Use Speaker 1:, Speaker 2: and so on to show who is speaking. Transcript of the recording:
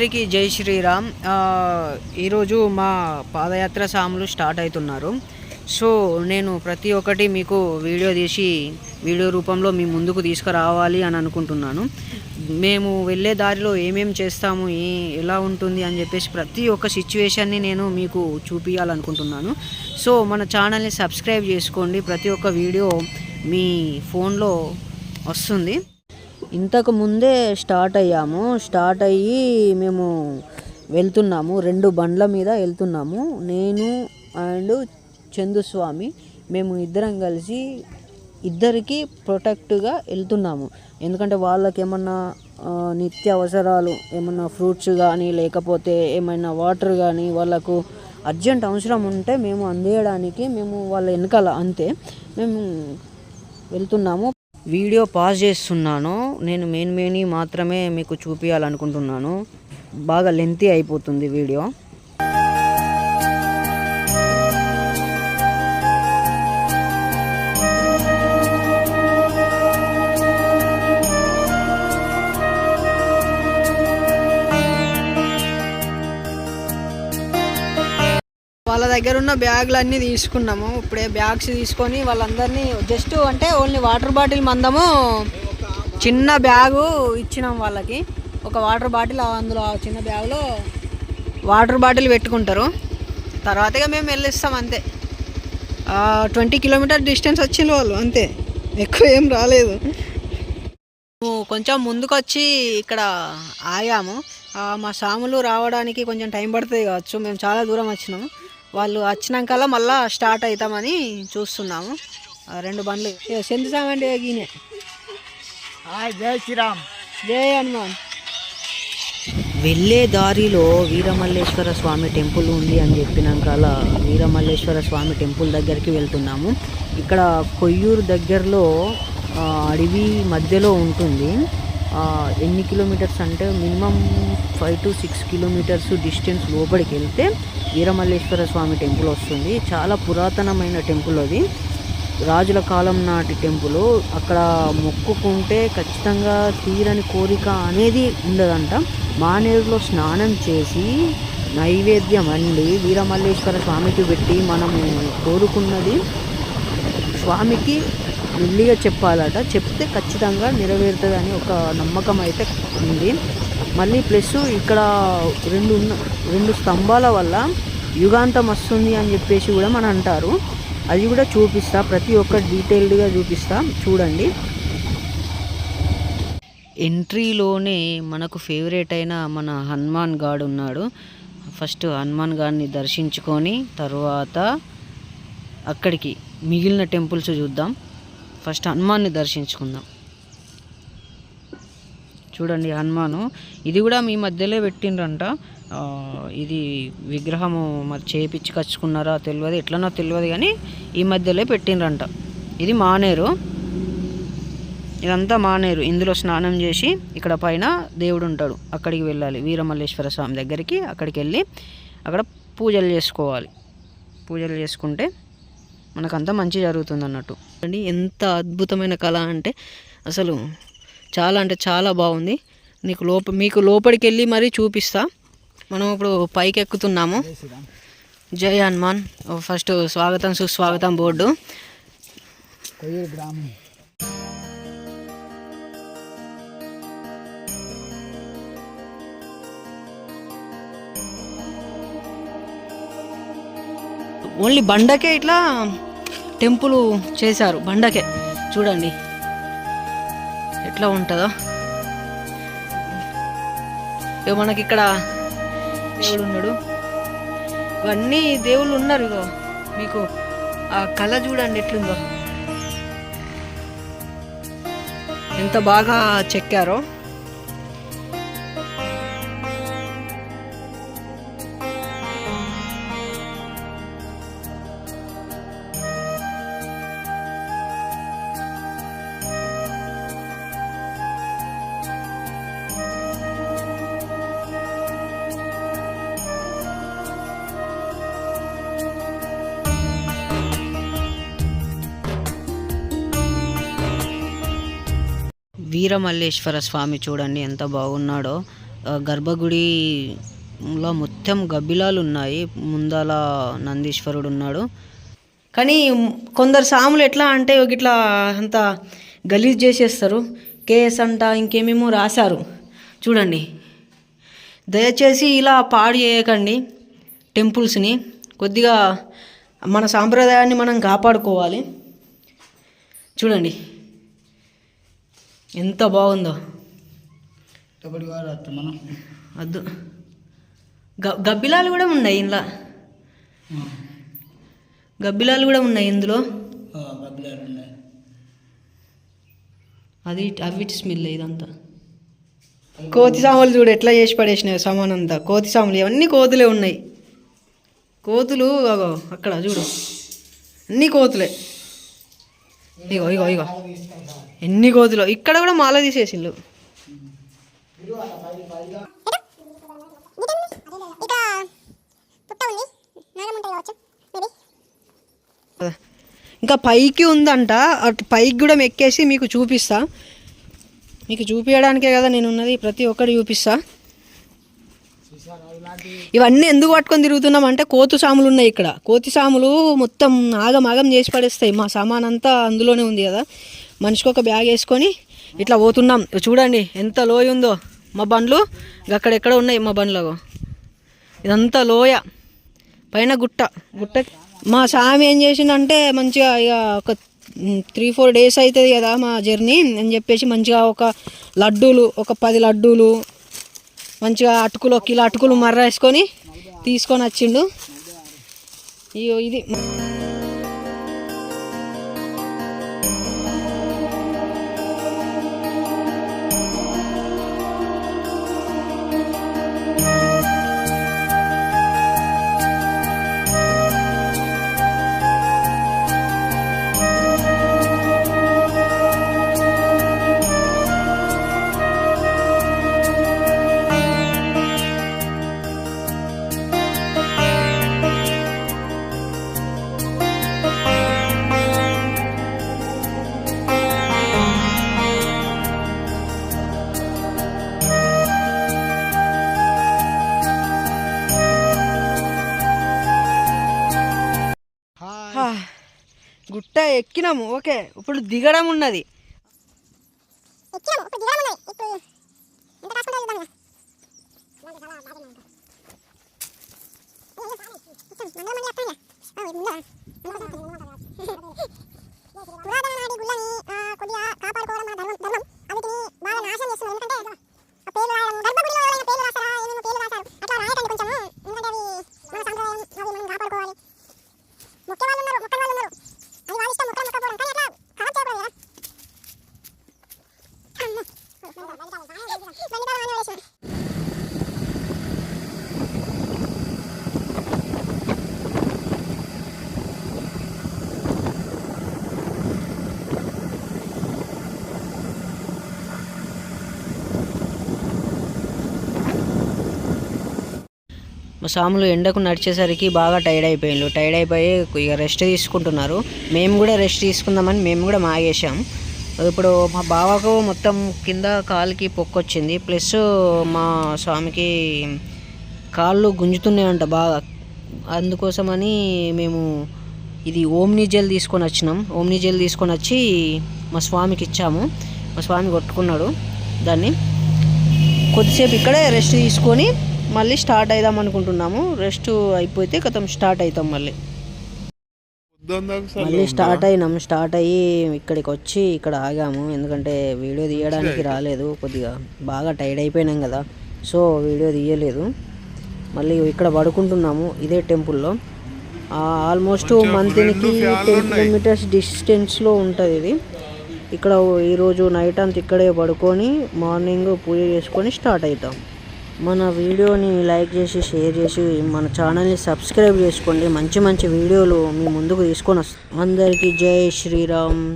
Speaker 1: అందరికీ జై శ్రీరామ్. ఈరోజు మా పాదయాత్ర సాములు స్టార్ట్ అవుతున్నారు. సో నేను ప్రతి ఒక్కటి మీకు వీడియో తీసి వీడియో రూపంలో మీ ముందుకు తీసుకురావాలి అని అనుకుంటున్నాను. మేము వెళ్ళే దారిలో ఏమేమి చేస్తాము, ఎలా ఉంటుంది అని చెప్పేసి ప్రతి ఒక్క సిచ్యువేషన్ని నేను మీకు చూపించాలనుకుంటున్నాను. సో మన ఛానల్ని సబ్స్క్రైబ్ చేసుకోండి. ప్రతి ఒక్క వీడియో మీ ఫోన్లో వస్తుంది. ఇంతకు ముందే స్టార్ట్ అయ్యి మేము వెళ్తున్నాము. 2 బండ్ల మీద వెళ్తున్నాము. నేను అండ్ చందుస్వామి మేము ఇద్దరం కలిసి ఇద్దరికి ప్రొటెక్ట్గా వెళ్తున్నాము. ఎందుకంటే వాళ్ళకి ఏమన్నా నిత్య అవసరాలు, ఏమన్నా ఫ్రూట్స్ కానీ లేకపోతే ఏమైనా వాటర్ కానీ వాళ్ళకు అర్జెంట్ అవసరం ఉంటే మేము అందేయడానికి మేము వాళ్ళ వెనకాల అంతే మేము వెళ్తున్నాము. వీడియో పాజ్ చేస్తున్నాను. నేను మెయిన్ మాత్రమే మీకు చూపించాలనుకుంటున్నాను. బాగా లెంతీ అయిపోతుంది వీడియో. వాళ్ళ దగ్గర ఉన్న బ్యాగులు అన్నీ తీసుకున్నాము. ఇప్పుడే బ్యాగ్స్ తీసుకొని వాళ్ళందరినీ జస్ట్ అంటే ఓన్లీ వాటర్ బాటిల్ మందము చిన్న బ్యాగు ఇచ్చినాం వాళ్ళకి. ఒక వాటర్ బాటిల్ అందులో చిన్న బ్యాగులో వాటర్ బాటిల్ పెట్టుకుంటారు. తర్వాతగా మేము వెళ్ళిస్తాం అంతే. 20 కిలోమీటర్ డిస్టెన్స్ వచ్చింది వాళ్ళు, అంతే, ఎక్కువ ఏం రాలేదు. కొంచెం ముందుకు వచ్చి ఇక్కడ ఆగాము. మా సాములు రావడానికి కొంచెం టైం పడుతుంది కావచ్చు. మేము చాలా దూరం వచ్చినాము. వాళ్ళు వచ్చినాకల్లా మళ్ళీ స్టార్ట్ అవుతామని చూస్తున్నాము. 2 బండ్లు చంద్రసామండి గీనే.
Speaker 2: జై శ్రీరామ్,
Speaker 1: జై హనుమాన్. వెళ్ళే దారిలో వీరమల్లేశ్వర స్వామి టెంపుల్ ఉంది అని చెప్పినాక వీరమల్లేశ్వర స్వామి టెంపుల్ దగ్గరికి వెళ్తున్నాము. ఇక్కడ కొయ్యూరు దగ్గరలో అడవి మధ్యలో ఉంటుంది. ఎన్ని కిలోమీటర్స్ అంటే మినిమం 5 to 6 కిలోమీటర్స్ డిస్టెన్స్ లోపలికి వెళ్తే వీరమల్లేశ్వర స్వామి టెంపుల్ వస్తుంది. చాలా పురాతనమైన టెంపుల్ అది, రాజుల కాలం నాటి టెంపుల్. అక్కడ మొక్కుకుంటే ఖచ్చితంగా తీరని కోరిక అనేది ఉండదంట. మానేరులో స్నానం చేసి నైవేద్యం వండి వీరమల్లేశ్వర స్వామికి పెట్టి మనము కోరుకున్నది స్వామికి మెల్లిగా చెప్పాలట. చెప్తే ఖచ్చితంగా నెరవేరుతుందని ఒక నమ్మకం అయితే ఉంది. మళ్ళీ ప్లస్ ఇక్కడ 2 స్తంభాల వల్ల యుగాంతం వస్తుంది అని చెప్పేసి కూడా మనం అంటారు. అది కూడా చూపిస్తా, ప్రతి ఒక్క డీటెయిల్డ్గా చూపిస్తా, చూడండి. ఎంట్రీలోనే మనకు ఫేవరెట్ అయిన మన హనుమాన్ గాడ్ ఉన్నాడు. ఫస్ట్ హనుమాన్ గాడిని దర్శించుకొని తర్వాత అక్కడికి మిగిలిన టెంపుల్స్ చూద్దాం. ఫస్ట్ హనుమాన్ని దర్శించుకుందాం. చూడండి హనుమాను, ఇది కూడా మీ మధ్యలో పెట్టిండ్రంట. ఇది విగ్రహము మరి చేపించుకొచ్చుకున్నారా తెలియదు, ఎట్లనో తెలియదు, కానీ ఈ మధ్యలో పెట్టిండ్రంట. ఇది మానేరు, ఇదంతా మానేరు. ఇందులో స్నానం చేసి ఇక్కడ పైన దేవుడు ఉంటాడు, అక్కడికి వెళ్ళాలి, వీరమల్లేశ్వర స్వామి దగ్గరికి. అక్కడికి వెళ్ళి అక్కడ పూజలు చేసుకోవాలి. పూజలు చేసుకుంటే మనకంతా మంచి జరుగుతుంది అన్నట్టు. అండి ఎంత అద్భుతమైన కళ అంటే అసలు చాలా అంటే చాలా బాగుంది. మీకు లోపలికి వెళ్ళి మరీ చూపిస్తా. మనం ఇప్పుడు పైకి ఎక్కుతున్నాము. జై హనుమాన్. ఫస్ట్ స్వాగతం సుస్వాగతం బోర్డు. ఓన్లీ బండకే ఇట్లా టెంపుల్ చేశారు, బండకే. చూడండి ఎట్లా ఉంటుందో. ఇక మనకి ఇక్కడ దేవుడు ఉన్నాడు, ఇవన్నీ దేవుళ్ళు ఉన్నారు. ఇగో మీకు ఆ కళ చూడండి ఎట్లుందో, ఎంత బాగా చెక్కారో. వీరమల్లేశ్వర స్వామి చూడండి ఎంత బాగున్నాడో. గర్భగుడిలో మొత్తం గబ్బిలాలు ఉన్నాయి. ముందల నందీశ్వరుడు ఉన్నాడు. కానీ కొందరు సాములు ఎట్లా అంటే ఇట్లా అంత గలీజ్ చేసేస్తారు. కేఎస్ అంట ఇంకేమేమో రాశారు చూడండి. దయచేసి ఇలా పాడు చేయకండి టెంపుల్స్ని. కొద్దిగా మన సాంప్రదాయాన్ని మనం కాపాడుకోవాలి. చూడండి ఎంత బాగుందో.
Speaker 2: మనం
Speaker 1: వద్దు, గబ్బిలాలు కూడా ఉన్నాయి ఇందులో. గబ్బిలాలు కూడా ఉన్నాయి ఇందులో. అది అవిటి స్మెల్ ఇదంతా. కోతి సాములు చూడు ఎట్లా చేసి పడేసినాయి సామానంతా. కోతి సాములు ఇవన్నీ కోతులే ఉన్నాయి. కోతులు అగో అక్కడ చూడు, అన్నీ కోతులే. ఇగో ఇగో ఇగో ఎన్ని కోతులు. ఇక్కడ కూడా మాల తీసేసిళ్ళు. ఇంకా పైకి ఉందంట. అటు పైకి కూడా ఎక్కేసి మీకు చూపిస్తా. మీకు చూపించడానికే కదా నేను ఉన్నది. ప్రతి ఒక్కటి చూపిస్తా. ఇవన్నీ ఎందుకు పట్టుకొని తిరుగుతున్నాం అంటే కోతు సాములు ఉన్నాయి ఇక్కడ. కోతి సాములు మొత్తం ఆగం చేసి పడేస్తాయి. మా సామాన్ అంతా అందులోనే ఉంది కదా. మనిషికి ఒక బ్యాగ్ వేసుకొని ఇట్లా పోతున్నాం. చూడండి ఎంత లోయ ఉందో. మా బండ్లు అక్కడెక్కడ ఉన్నాయి. మా బండ్లకు ఇదంతా లోయ, పైన గుట్ట. మా స్వామి ఏం చేసిందంటే మంచిగా ఇక ఒక 3-4 days అవుతుంది కదా మా జర్నీ అని చెప్పేసి మంచిగా ఒక లడ్డూలు, ఒక 10 లడ్డూలు, మంచిగా అటుకులు, 1 కిలో అటుకులు మర్ర వేసుకొని తీసుకొని వచ్చిండు. ఇది గుట్ట ఎక్కినాము. ఓకే, ఇప్పుడు దిగడం ఉన్నది. మా సాములు ఎండకు నడిచేసరికి బాగా టైర్డ్ అయిపోయి ఇక రెస్ట్ తీసుకుంటున్నారు. మేము కూడా రెస్ట్ తీసుకుందామని మేము కూడా మాగేసాం. ఇప్పుడు మా బావకు మొత్తం కింద కాలుకి పొక్కొచ్చింది. ప్లస్ మా స్వామికి కాళ్ళు గుంజుతున్నాయంట బాగా. అందుకోసమని మేము ఇది ఓమ్ని జెల్ తీసుకొని వచ్చినాం. ఓమ్ని జెల్ తీసుకొని వచ్చి మా స్వామికి ఇచ్చాము. మా స్వామి కొట్టుకున్నాడు దాన్ని. కొద్దిసేపు ఇక్కడే రెస్ట్ తీసుకొని మళ్ళీ స్టార్ట్ అవుదాం అనుకుంటున్నాము. రెస్ట్ అయిపోతే కథం స్టార్ట్ అవుతాం. మళ్ళీ స్టార్ట్ అయ్యి ఇక్కడికి వచ్చి ఇక్కడ ఆగాము. ఎందుకంటే వీడియో తీయడానికి రాలేదు. కొద్దిగా బాగా టైర్డ్ అయిపోయినాం కదా, సో వీడియో తీయలేదు. మళ్ళీ ఇక్కడ పడుకుంటున్నాము ఇదే టెంపుల్లో. ఆల్మోస్ట్ మంత్నికి 10 kilometers డిస్టెన్స్లో ఉంటుంది ఇది. ఇక్కడ ఈరోజు నైట్ అంతా ఇక్కడే పడుకొని మార్నింగ్ పూజ చేసుకొని స్టార్ట్ అవుతాం. మన వీడియోని లైక్ చేసి షేర్ చేసి మన ఛానల్ని సబ్స్క్రైబ్ చేసుకోండి. మంచి మంచి వీడియోలు మీ ముందుకు తీసుకొని వస్తాం. అందరికీ జై శ్రీరామ్.